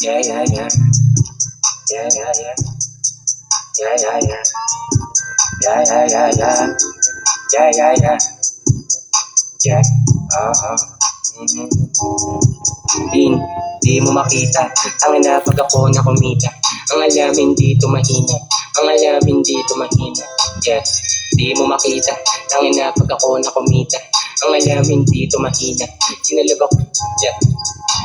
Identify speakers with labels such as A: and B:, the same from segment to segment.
A: Yeah, yeah, yeah. Yeah, yeah, yeah. Yeah, yeah, yeah. Yeah, yeah, yeah, yeah. Yeah, yeah, yeah. Yeah. Uh-huh. Din, di mo makita ang ina pag ako na kumita. Ang alam hindi ito mahina. Ang alam hindi ito mahina. Yeah. Di mo makita ang ina pag ako na kumita. Ang alam hindi ito mahina. Sinalabak. Yeah.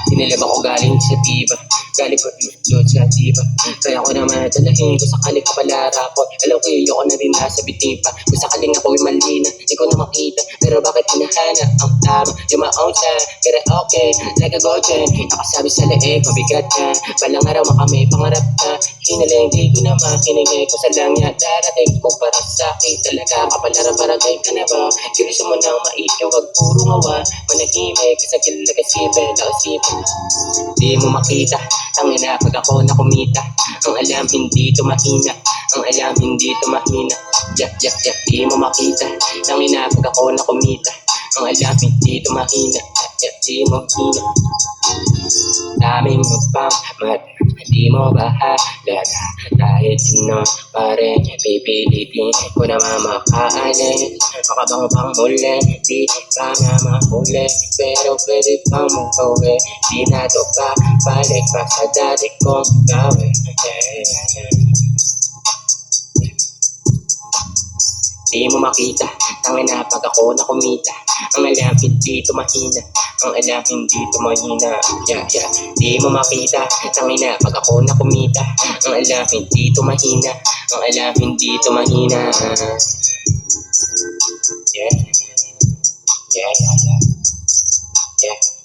A: Sinilab ako galing sa tiba. Galing pa doon sa tiba. Kaya ko naman nadalahin. Kung sakali ka palara ko, alam ko yung na rin nasa bitipa. Kung sakaling ako'y malina, di ko na makita. Pero bakit hinahanap ang tama? Yung maunsa, pero okay. Like a golden, nakasabi sa leeg, mabigat ka. Balang araw makami, pangarap ka. Hinaling di ko na makinigay. Kung sa lang yan, darating kung para sa akin talaga. Kapalara barangay ka na ba? Kilusan mo nang maikin, wag puro ngawa. Manahimik, sa gila kasi bela o sipa. Di mo makita, ang ina pag ako na kumita. Ang alam hindi ito mahina. Ang alam hindi ito mahina. Yak yak yak, di mo makita. Ang ina pag ako na kumita. Ang alam hindi ito mahina. Yak yak, di mo mahina. Daming magpamat, di mo bahala. Kahit sino pa rin pipilitin ko na mamakaalis. Makabang muli, di ka na mahuli. Pero pwede pang magpawi. Di na to pa, balik pa sa dati kong gawin. Di mo makita, ang ina pag ako na kumita. Ang alam hindi ito mahina. Ang alam hindi ito mahina. Yeah, yeah. Di mo makita, ang ina pag ako na kumita. Ang alam hindi ito mahina. Ang alam hindi ito mahina. Yeah. Yeah, yeah, yeah. Yeah.